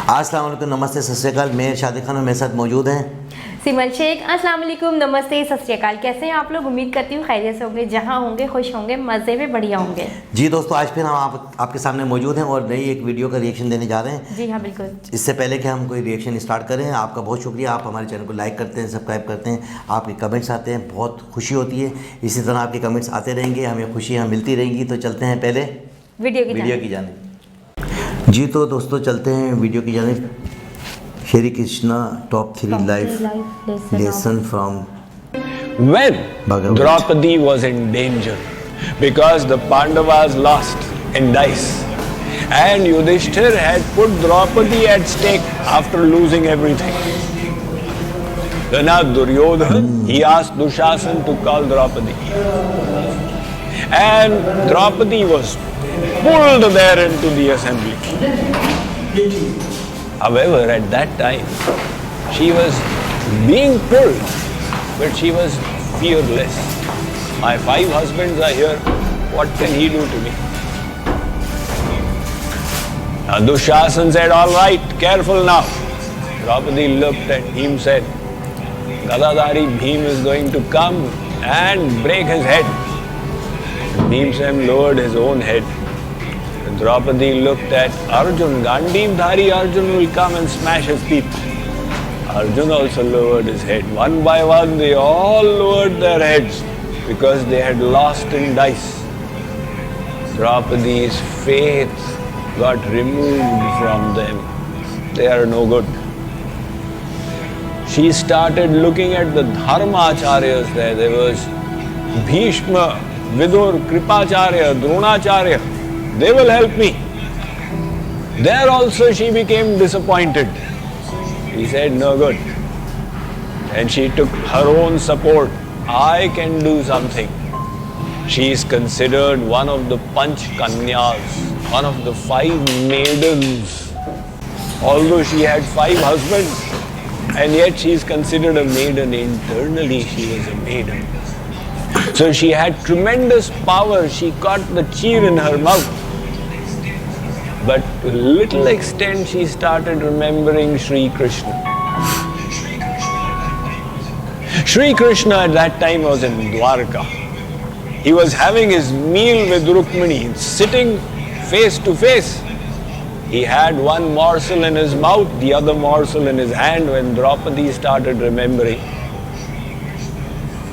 अस्सलाम वालेकुम, नमस्ते, सत श्री अकाल। मैं इरशाद खान, मेरे साथ मौजूद हैं सिमल शेख। अस्सलाम वालेकुम, नमस्ते, सत श्री अकाल। कैसे हैं आप लोग? उम्मीद करती हूँ खैरियत से होंगे, जहाँ होंगे खुश होंगे, मज़े में बढ़िया होंगे। जी दोस्तों, आज फिर हम आपके सामने मौजूद हैं और नई एक वीडियो का रिएक्शन देने जा रहे हैं। जी हाँ, बिल्कुल। इससे पहले कि हम कोई रिएक्शन स्टार्ट करें, आपका बहुत शुक्रिया। आप हमारे चैनल को लाइक करते हैं, सब्सक्राइब करते हैं, आपके कमेंट्स आते हैं, बहुत खुशी होती है। इसी तरह आपके कमेंट्स आते रहेंगे, हमें खुशियाँ मिलती रहेंगी। तो चलते हैं पहले वीडियो की जानिब। जी तो दोस्तों, चलते हैं वीडियो की जानिब। Shri Krishna top 3 life lesson from when Bhagavad Draupadi was in danger because the Pandavas lost in dice and Yudhishthir had put Draupadi at stake after losing everything. Then Duryodhan, he asked Dushasan to call Draupadi and Draupadi was pulled there into the assembly. However, at that time, she was being pulled, but she was fearless. My 5 husbands are here, what can he do to me? Now Dushasan said, all right, careful now. Draupadi looked at him, said, Gadadhari Bhim is going to come and break his head. Bhimsen lowered his own head. Draupadi looked at Arjun, Gandhimdhari Arjun will come and smash his teeth. Arjun also lowered his head. One by one they all lowered their heads because they had lost in dice. Draupadi's faith got removed from them. They are no good. She started looking at the Dharmacharyas there. There was Bhishma, Vidur, Kripacharya, Dronacharya. They will help me. There also she became disappointed. She said, no good. And she took her own support. I can do something. She is considered one of the Panch Kanyas, one of the 5 maidens. Although she had 5 husbands, and yet she is considered a maiden. Internally she was a maiden. So she had tremendous power. She got the cheer in her mouth. But to a little extent she started remembering Shri Krishna. Shri Krishna at that time was in Dwarka. He was having his meal with Rukmini, sitting face to face. He had one morsel in his mouth, the other morsel in his hand when Draupadi started remembering.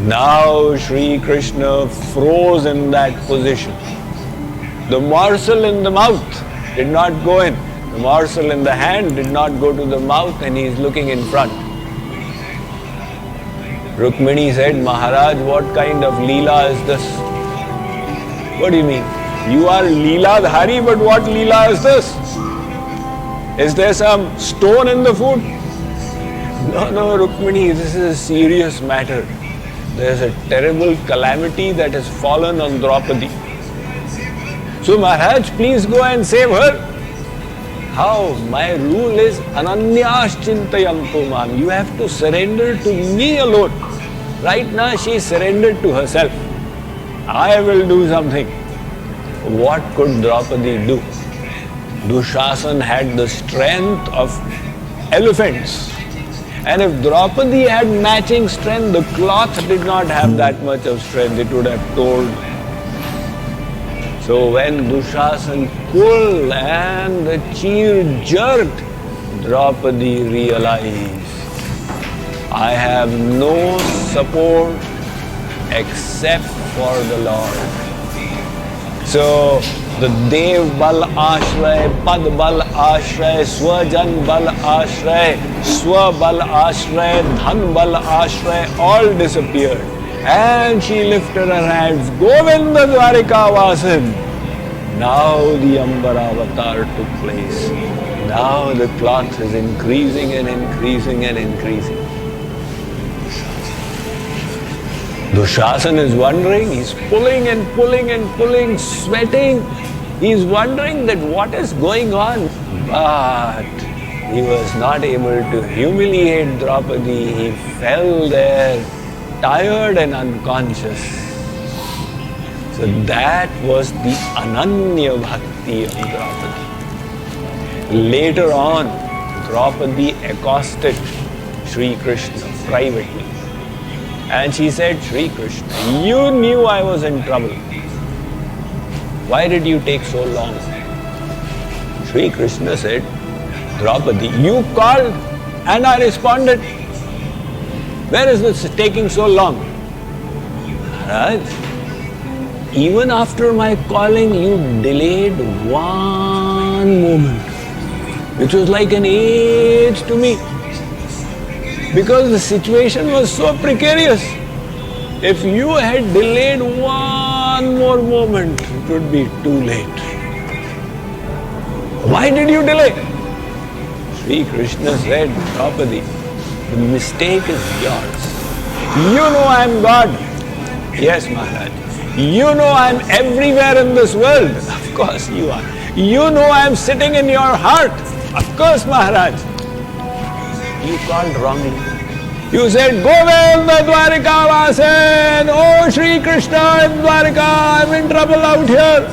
Now Shri Krishna froze in that position. The morsel in the mouth did not go in. The morsel in the hand did not go to the mouth, and he is looking in front. Rukmini said, Maharaj, what kind of Leela is this? What do you mean? You are Leeladhari, but what Leela is this? Is there some stone in the food? No, Rukmini, this is a serious matter. There is a terrible calamity that has fallen on Draupadi. So Maharaj, please go and save her. How? My rule is Ananyas Chintayantu Mam. You have to surrender to me alone. Right now she is surrendered to herself. I will do something. What could Draupadi do? Dushasan had the strength of elephants. And if Draupadi had matching strength, the cloth did not have that much of strength. It would have torn. So when Dushasan pulled and the cheer jerked, Draupadi realized, I have no support except for the Lord. So the Dev Bal Ashray, Pad Bal Ashray, Swajan Bal Ashray, Swa Bal Ashray, Dhan Bal Ashray all disappeared. And she lifted her hands, Govinda Dwarika Vasan. Now the Ambara avatar took place. Now the cloth is increasing and increasing and increasing. Dushasan is wondering, he's pulling and pulling and pulling, sweating. He's wondering that what is going on. But he was not able to humiliate Draupadi. He fell there, tired and unconscious. So that was the Ananya Bhakti of Draupadi. Later on, Draupadi accosted Shri Krishna privately. And she said, Shri Krishna, you knew I was in trouble. Why did you take so long? Shri Krishna said, Draupadi, you called and I responded. Where is this taking so long? Maharaj, even after my calling, you delayed one moment, which was like an age to me, because the situation was so precarious. If you had delayed one more moment, it would be too late. Why did you delay? Shri Krishna said, Draupadi, the mistake is yours. You know I am God. Yes, Maharaj. You know I am everywhere in this world. Of course you are. You know I am sitting in your heart. Of course, Maharaj. You called wrongly. You said, Govinda Dwarika Vasen, oh Shri Krishna in Dwarika, I am in trouble out here.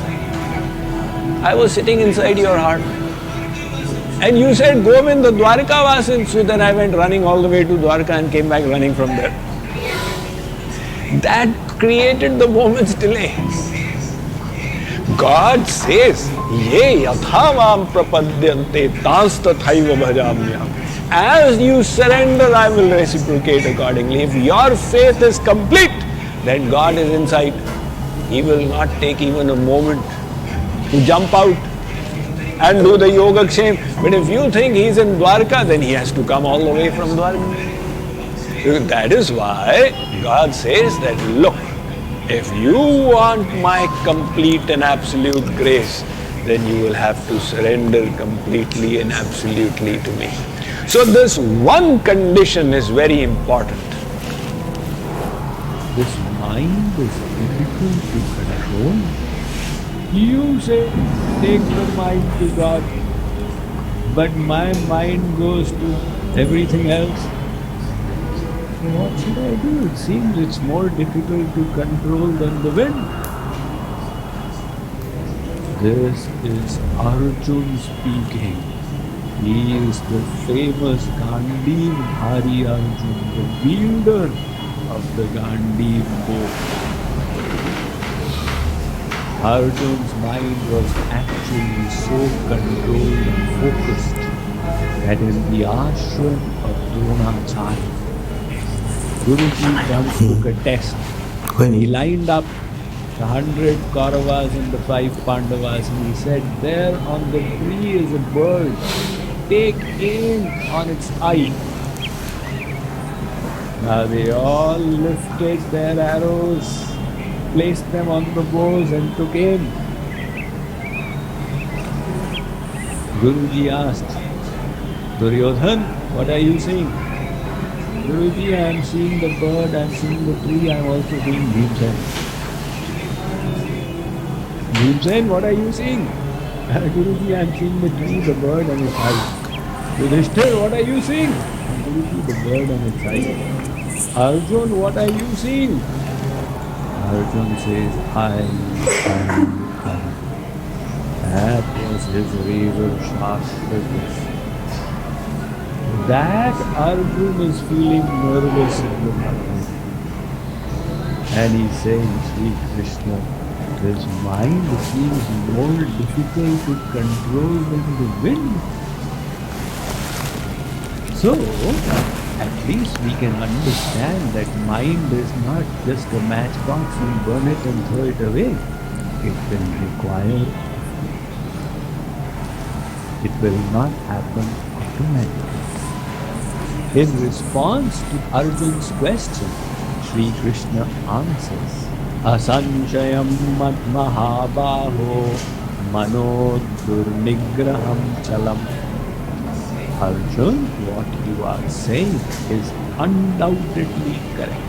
I was sitting inside your heart. And you said, Govinda Dwarika Vasen, so then I went running all the way to Dwarka and came back running from there. That created the moment's delay. God says, Ye yathavam prapadyante tas tathaiva bhajamyam. As you surrender, I will reciprocate accordingly. If your faith is complete, then God is inside. He will not take even a moment to jump out and do the Yogakshem. But if you think he's in Dwarka, then he has to come all the way from Dwarka. That is why God says that, look, if you want my complete and absolute grace, then you will have to surrender completely and absolutely to me. So this one condition is very important. This mind is difficult to control. You say, take the mind to God, but my mind goes to everything else. So what should I do? It seems it's more difficult to control than the wind. This is Arjun speaking. He is the famous Gandhari Arjun, the wielder of the Gandhi bow. Arjun's mind was actually so controlled and focused that in the ashram of Dronacharya, Guruji once took a test. When he lined up the 100 Kauravas and the 5 Pandavas, and he said, there on the tree is a bird, take aim on its eye. Now they all lifted their arrows, placed them on the bows and took aim. Guruji asked, Duryodhan, what are you seeing? Guruji, I am seeing the bird, I am seeing the tree, I am also seeing Bhimsen. Bhimsen, what are you seeing? Guruji, I am seeing the tree, the bird and its eye. Yudhishthir, what are you seeing? Guruji, the bird and its eye. Arjun, what are you seeing? Arjun says, I. That was his real Shastra. That Arjun is feeling nervous in the mind. And he's saying, Shri Krishna, his mind seems more difficult to control than the wind. So, at least we can understand that mind is not just a matchbox, we burn it and throw it away. It will require, it will not happen automatically. In response to Arjun's question, Shri Krishna answers, Asanshayam mat mahabaho mano durnigraham chalam. Arjun, what you are saying is undoubtedly correct.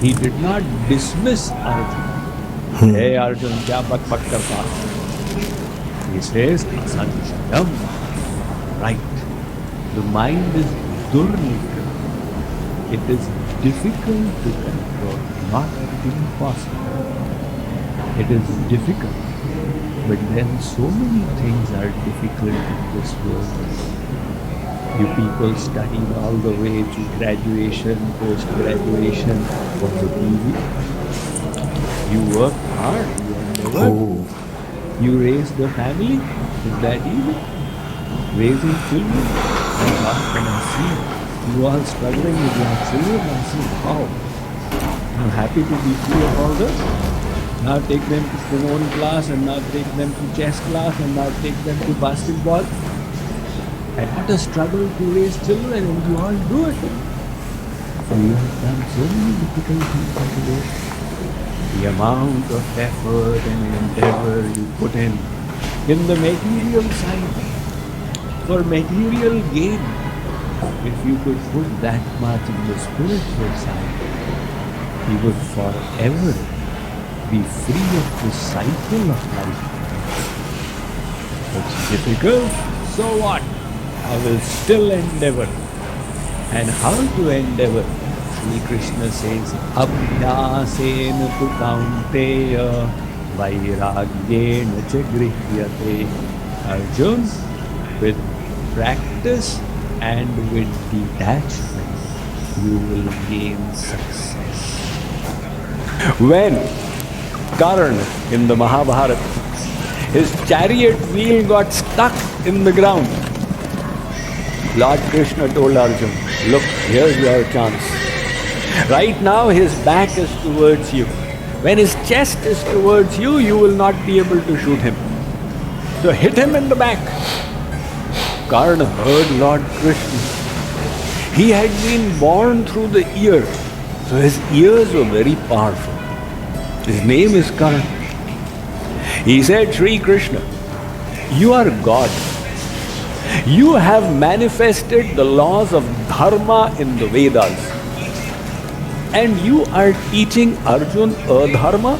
He did not dismiss Arjun. Hey Arjun, kya bak karta? He says, Asanshayam. Right. The mind is durnika. It is difficult to control, not impossible. It is difficult, but then so many things are difficult in this world. You people studied all the way to graduation, post-graduation for the TV. You worked hard, you endeavored. You raised the family. Is that easy? Raising children. And when I see you all struggling with your children, I see how. I'm happy to be free of all this. Now take them to Simone class, and now take them to chess class, and now take them to basketball. And what a struggle to raise children, and you all do it. So you have done so many difficult things in today. The amount of effort and endeavor you put in the material side for material gain. If you could put that much in the spiritual side, you would forever be free of the cycle of life. It's difficult, so what? I will still endeavor. And how to endeavor? Shri Krishna says, Abhyasena tu kaunteya vairagyena cha grihyate. Arjun, with practice and with detachment, you will gain success. When Karna in the Mahabharat, his chariot wheel got stuck in the ground, Lord Krishna told Arjun, look, here's your chance. Right now his back is towards you. When his chest is towards you, you will not be able to shoot him. So hit him in the back. Karna heard Lord Krishna. He had been born through the ear, so his ears were very powerful. His name is Karna. He said, Shri Krishna, you are God. You have manifested the laws of dharma in the Vedas. And you are teaching Arjun adharma?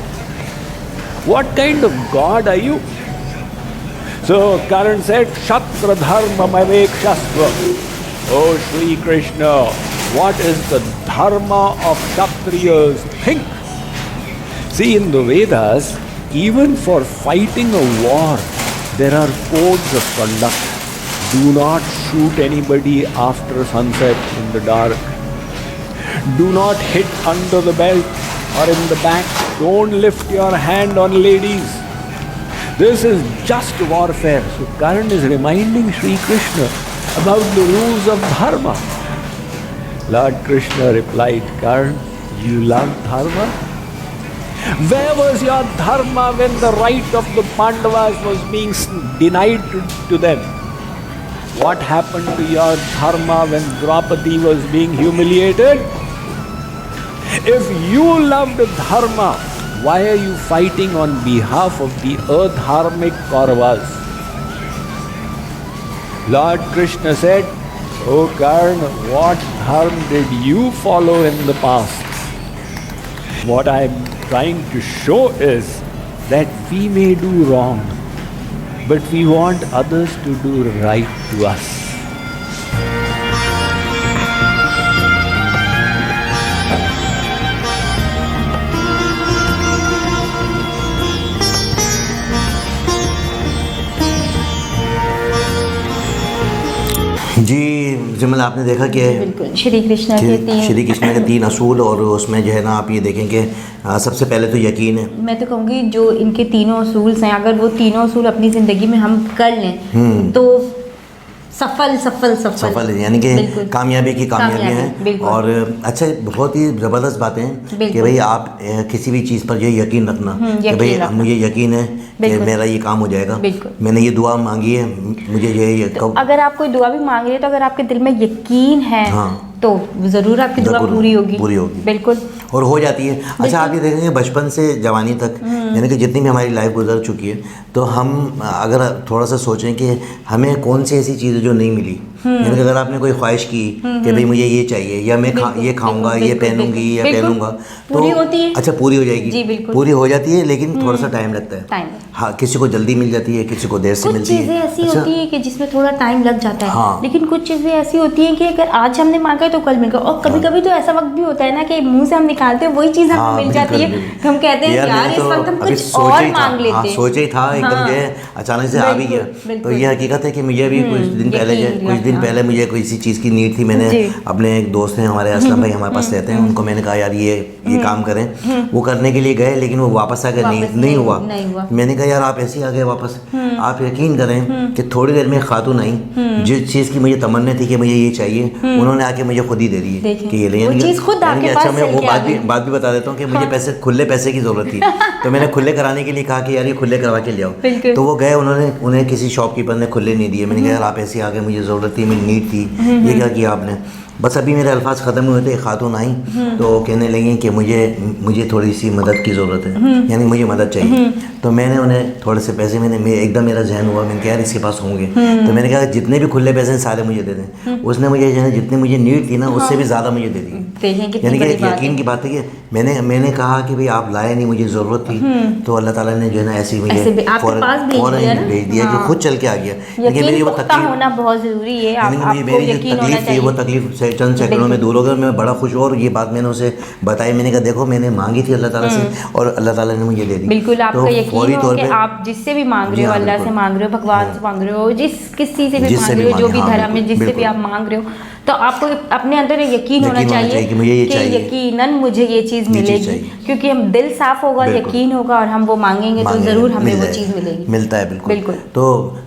What kind of God are you? So Karan said, Shatra dharma mavek shastra. Oh Shri Krishna, what is the dharma of Kshatriyas? Think. See, in the Vedas, even for fighting a war, there are codes of conduct. Do not shoot anybody after sunset in the dark. Do not hit under the belt or in the back. Don't lift your hand on ladies. This is just warfare. So Karan is reminding Shri Krishna about the rules of dharma. Lord Krishna replied, Karan, you love dharma? Where was your dharma when the right of the Pandavas was being denied to them? What happened to your dharma when Draupadi was being humiliated? If you loved dharma, why are you fighting on behalf of the adharmic Kauravas? Lord Krishna said, Oh Karna, what dharma did you follow in the past? What I am trying to show is that we may do wrong, but we want others to do right to us. जी जमल, आपने देखा कि बिल्कुल श्री कृष्ण के तीन असूल, और उसमें जो है ना आप ये देखेंगे सबसे पहले तो यकीन है। मैं तो कहूँगी जो इनके तीनों असूल हैं, अगर वो तीनों असूल अपनी ज़िंदगी में हम कर लें तो सफल यानी कि कामयाबी की कामयाबी है। और अच्छा, बहुत ही ज़बरदस्त बातें हैं कि भाई आप किसी भी चीज़ पर जो यकीन रखना कि भाई मुझे यकीन है कि मेरा ये काम हो जाएगा। मैंने ये दुआ मांगी है, मुझे ये तो अगर आप कोई दुआ भी मांग रहे हैं तो अगर आपके दिल में यकीन है तो ज़रूर आपकी दुआ पूरी होगी। बिल्कुल, और हो जाती है। अच्छा, आप ये देखेंगे बचपन से जवानी तक, यानी कि जितनी भी हमारी लाइफ गुजर चुकी है, तो हम अगर थोड़ा सा सोचें कि हमें कौन सी ऐसी चीज़ें जो नहीं मिली, यानी कि अगर आपने कोई ख्वाहिश की कि भाई मुझे ये चाहिए, या मैं ये खाऊंगा, ये पहनूंगी या पहनूंगा, तो पूरी होती है। अच्छा, पूरी हो जाएगी, पूरी हो जाती है, लेकिन थोड़ा सा टाइम लगता है। हाँ, किसी को जल्दी मिल जाती है, किसी को देर से मिलती है। कुछ चीज़ें ऐसी होती है कि जिसमें थोड़ा टाइम लग जाता है, लेकिन कुछ चीज़ें ऐसी होती हैं कि अगर आज हमने मांगा गए तो कल मिल गए। और कभी कभी तो ऐसा वक्त भी होता है ना कि मुंह से हम निकालते हैं वही चीज़ हमें मिल जाती है, तो हम कहते हैं यार इस वक्त हम कुछ और मांग लेते हैं। सोचा ही था एकदम जो अचानक से आ भी गया। तो ये हकीकत है कि मुझे भी कुछ दिन पहले मुझे कोई इसी चीज़ की नीड थी। मैंने अपने एक दोस्त हैं हमारे, असलम भाई हमारे पास रहते हैं, उनको मैंने कहा यार ये काम करें। वो करने के लिए गए लेकिन वो वापस आ गए, नहीं हुआ। मैंने कहा यार आप ऐसे ही आ गए वापस। आप यकीन करें कि थोड़ी देर में खातून आई, जिस चीज़ की मुझे तमन्ना थी कि मुझे ये चाहिए, उन्होंने आके मुझे खुद ही दे दी है कि ये ले। अच्छा मैं वो बात भी बता देता हूँ कि मुझे पैसे, खुले पैसे की ज़रूरत थी, तो मैंने खुले कराने के लिए कहा कि यार ये खुले करवा के ले आओ। तो वो गए, उन्हें किसी शॉपकीपर ने खुले नहीं दिए। मैंने कहा यार आप ऐसे आ गए, मुझे ज़रूरत थी, मेरी नीड थी, ये क्या किया आपने। बस अभी मेरे अल्फाज ख़त्म हुए थे, खातून आई तो कहने लगी कि मुझे थोड़ी सी मदद की ज़रूरत है, यानी मुझे मदद चाहिए। तो मैंने उन्हें थोड़े से पैसे, एकदम मेरा जहन हुआ, मैंने कहा यार इसके पास होंगे। तो मैंने कहा जितने भी खुले पैसे हैं सारे मुझे दे दें। उसने मुझे जो है जितनी मुझे नीड थी ना उससे भी ज़्यादा मुझे दे दी। यानी कि यकीन की बात है कि मैंने कहा कि भाई आप लाए नहीं, मुझे ज़रूरत थी, तो अल्लाह ताला ने जो है ना ऐसे ही मुझे फ़ौरन भेज दिया कि खुद चल के आ गया। लेकिन मेरी वो तकलीफ होना बहुत ज़रूरी है, मेरी जो तकलीफ थी वो तकलीफ चंद सेकंडों में दूर हो गया। मैं बड़ा खुश हुआ और ये बात मैंने उसे बताई। मैंने कहा देखो मैंने मांगी थी अल्लाह ताला से और अल्लाह ताला ने मुझे दे दी। बिल्कुल आपका यकीन हो कि आप जिससे भी मांग रहे हो, अल्लाह से मांग रहे हो, भगवान से मांग रहे हो, किसी से भी मांग रहे हो, जो भी धर्म में जिससे भी आप मांग रहे हो, तो आपको अपने अंदर यकीन होना चाहिए कि मुझे ये चाहिए, यकीनन मुझे ये चीज़ मिलेगी, क्योंकि हम दिल साफ होगा, यकीन होगा और हम वो मांगेंगे तो ज़रूर हमें वो चीज़ मिलेगी। मिलता है बिल्कुल। तो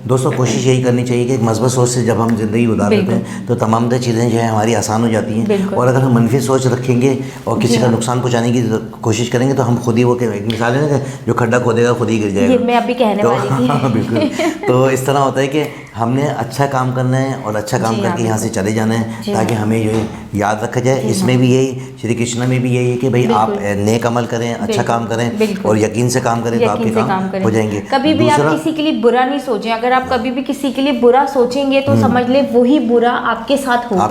दोस्तों कोशिश यही करनी चाहिए कि एक मस्बत सोच से जब हम ज़िंदगी गुजार लेते हैं तो तमाम चीज़ें जो है हमारी आसान हो जाती हैं। और अगर हम मनफी सोच रखेंगे और किसी का नुकसान पहुँचाने की कोशिश करेंगे तो हम खुद ही वो, एक मिसाल है ना, जो खड्डा खोदेगा खुद ही गिर जाएगा। मैं अभी कहने वाली थी। बिल्कुल। तो इस तरह होता है कि हमने अच्छा काम करना है और अच्छा काम करके यहाँ से चले जाना है ताकि हमें जो याद रखा जाए। इसमें भी यही, श्री कृष्ण में भी यही है कि भाई आप नेक अमल करें, अच्छा काम करें और यकीन से काम करें तो आपके काम हो जाएंगे। कभी भी आप किसी के लिए बुरा नहीं सोचें। अगर आप कभी भी किसी के लिए बुरा सोचेंगे तो समझ ले वही बुरा आपके साथ होगा।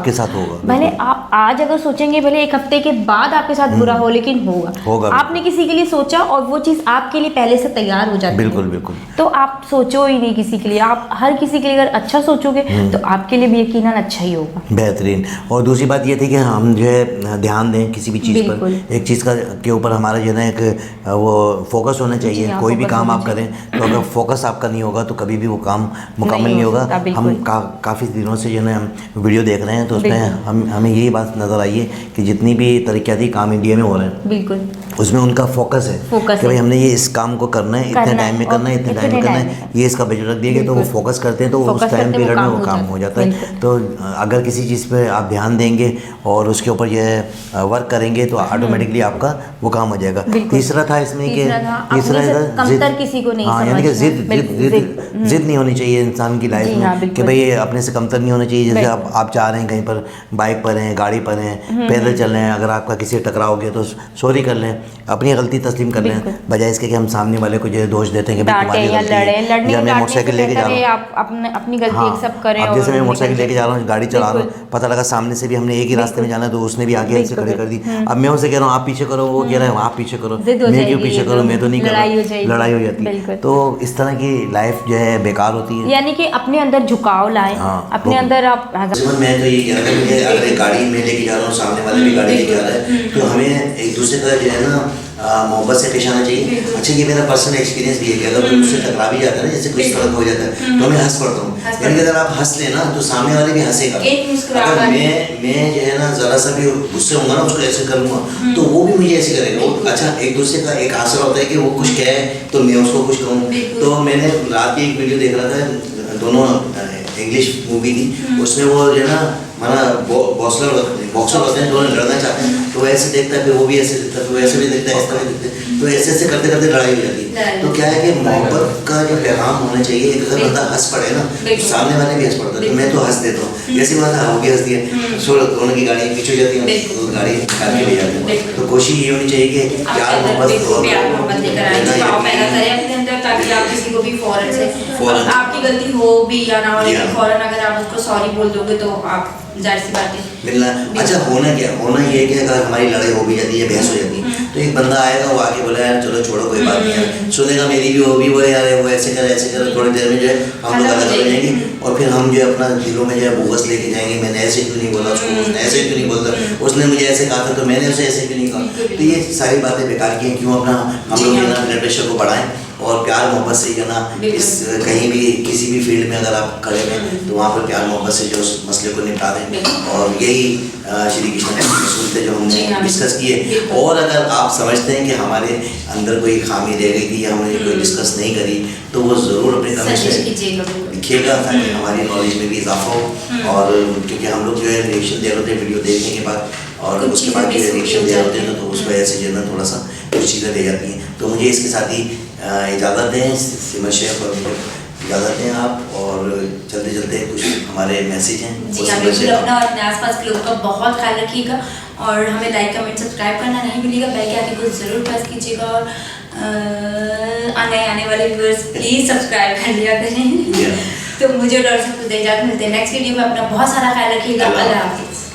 भले आप आज अगर सोचेंगे, भले एक हफ्ते के बाद आपके साथ बुरा हो, लेकिन होगा। आपने किसी के लिए सोचा और वो चीज़ आपके लिए पहले से तैयार हो जाती है। बिल्कुल। तो आप सोचो ही नहीं किसी के लिए, आप हर किसी के लिए अगर अच्छा सोचोगे तो आपके लिए भी यकीनन अच्छा ही होगा। बेहतरीन। और दूसरी बात ये थी कि हम जो है ध्यान दें किसी भी चीज़ पर, एक चीज़ के ऊपर हमारा जो है ना एक वो फोकस होना चाहिए। कोई भी काम आप करें तो अगर फोकस आपका नहीं होगा तो कभी भी वो काम मुकम्मल नहीं होगा। हम काफ़ी दिनों से जो है हम वीडियो देख रहे हैं तो उसमें हमें यही बात नज़र आई है कि जितनी भी तरक्याती काम इंडिया में हो रहे हैं बिल्कुल उसमें उनका फोकस है कि भाई हमने ये इस काम को करना है, इतने टाइम में करना है, इतने टाइम में करना है, ये इसका बजट रख दिया गया तो वो फोकस करते हैं तो उस टाइम पीरियड में वो काम हो जाता है। तो अगर किसी चीज़ पे आप ध्यान देंगे और उसके ऊपर जो है वर्क करेंगे तो ऑटोमेटिकली आपका वो काम हो जाएगा। तीसरा था इसमें कि किसी को नहीं, यानी कि जिद नहीं होनी चाहिए इंसान की लाइफ में कि भाई अपने से कमतर नहीं होना चाहिए। जैसे आप जा रहे हैं कहीं पर, बाइक पर हैं, गाड़ी पर हैं, पैदल चल रहे हैं, अगर आपका किसी से टकराव हो गया तो सॉरी कर लें, अपनी गलती तस्लीम कर लें, बजाय इसके कि हम सामने वाले को जो है दोष देते हैं कि भाई तुम्हारी गलती है। या मैं मोटरसाइकिल लेके जा रहा हूँ, अपनी गलती एक्सेप्ट करें। अब जैसे मैं मोटरसाइकिल लेके जा रहा हूँ, गाड़ी चला रहा हूँ, पता लगा सामने से भी हमने एक ही रास्ते में जाना है तो उसने भी आगे ऐसे खड़े कर दी। अब मैं उनसे कह रहा हूँ आप पीछे करो, वो कह रहा है आप पीछे करो, मैं क्यों पीछे करूँ, मैं तो नहीं कर रहा, लड़ाई हो जाती है। तो इस तरह की लाइफ जो है बेकार होती है। यानी कि अपने अंदर झुकाव लाएं, अपने अंदर आप। मैं तो ये कह रहा हूँ अगर गाड़ी में लेके जा रहा हूँ, सामने वाले भी गाड़ी लेके जा रहा है तो हमें एक दूसरे का जो है ना मोहब्बत से पेश आना चाहिए। अच्छा ये मेरा पर्सनल एक्सपीरियंस भी है कि अगर कोई मुझसे टकरा भी जाता है ना, जैसे कुछ तरह हो जाता है तो मैं हंस पड़ता हूँ। यानी कि अगर आप हंस लेना तो सामने वाले भी हंसेगा। अगर मैं जो है ना ज़रा सा भी गुस्से होऊंगा ना, उसको ऐसे करूँगा तो वो भी मुझे ऐसे करेगा। अच्छा एक दूसरे का एक आसरा होता है कि वो कुछ कहे तो मैं उसको कुछ कहूँ। तो मैंने रात की एक वीडियो देख रहा था, दोनों इंग्लिश मूवी थी, उसमें वो जो है ना माना बॉक्सर होते हैं, दोनों लड़ना चाहते हैं तो ऐसे देखता है, फिर वो भी ऐसे देखता है, फिर वैसे भी देखता है, इस तरह देखते हैं, तो ऐसे ऐसे करते करते लड़ाई हो जाती है। तो क्या है कि मोहब्बत का जो पैगाम होना चाहिए, अगर बंदा हंस पड़े ना तो सामने वाले भी हंस पड़ता है। तो मैं तो हंस देता हूँ, जैसी बात है वो भी हंसती है, सो दोनों की गाड़ी पीछे हो जाती है, तो गाड़ी निकाल के ले जाते हैं। तो कोशिश ये होनी चाहिए कि प्यार मोहब्बत ताकि आप किसी को भी फौरन से फौरन आपकी गलती हो भी या ना हो, लेकिन फौरन अगर आप उसको सॉरी बोल दोगे तो आप जाहिर सी बात है मिलना। अच्छा होना क्या, होना ये है कि अगर हमारी लड़ाई हो भी जाती है, बहस हो जाती है, तो एक बंदा आएगा, वो आके बोला यार चलो छोड़ो कोई बात नहीं यार, सुनेगा मेरी भी, वो भी बोले यार वो ऐसे करे, थोड़ी देर में जो है हम लोग अलग हो जाएंगे, और फिर हम जो है अपना दिलों में जो है बोगस लेके जाएंगे, मैंने ऐसे क्यों नहीं बोला उसको, उसने ऐसे क्यों नहीं बोलता, उसने मुझे ऐसे कहा था तो मैंने उसे ऐसे क्यों नहीं कहा। तो ये सारी बातें बेकार की हैं, क्यों अपना हम लोग ना ब्लड प्रेशर को बढ़ाएं और प्यार मोहब्बत से ही करना। इस कहीं भी किसी भी फील्ड में अगर आप खड़े हैं तो वहाँ पर प्यार मोहब्बत से जो उस मसले को निपटा दें, और यही श्री कृष्ण के असूल थे जो हमने डिस्कस किए। और अगर आप समझते हैं कि हमारे अंदर कोई खामी रह गई थी या हमने कोई डिस्कस नहीं करी, तो वो ज़रूर अपने कमेंट्स में लिखिएगा ताकि हमारी नॉलेज में भी इजाफा हो। और क्योंकि हम लोग जो है रिएक्शन दे रहे होते हैं वीडियो देखने के बाद, और उसके बाद जो रिएक्शन दे रहे होते हैं तो उस वजह से जो है ना थोड़ा सा कुछ चीज़ें रह जाती हैं। तो मुझे इसके साथ ही इजाज़त दें, सिमर शेख और इजाज़त दें आप, और चलते चलते कुछ हमारे मैसेज हैं। जी हाँ, बिल्कुल अपना और अपने आसपास के लोगों का बहुत ख्याल रखिएगा, और हमें लाइक कमेंट सब्सक्राइब करना नहीं भूलिएगा, बेल के आइकन को ज़रूर प्रेस कीजिएगा, और आने वाले व्यूअर्स प्लीज़ सब्सक्राइब कर लिया करें। तो मुझे और सबको इजाज़त मिलते हैं नेक्स्ट वीडियो में। अपना बहुत सारा ख्याल रखिएगा। अल्लाह हाफिज़।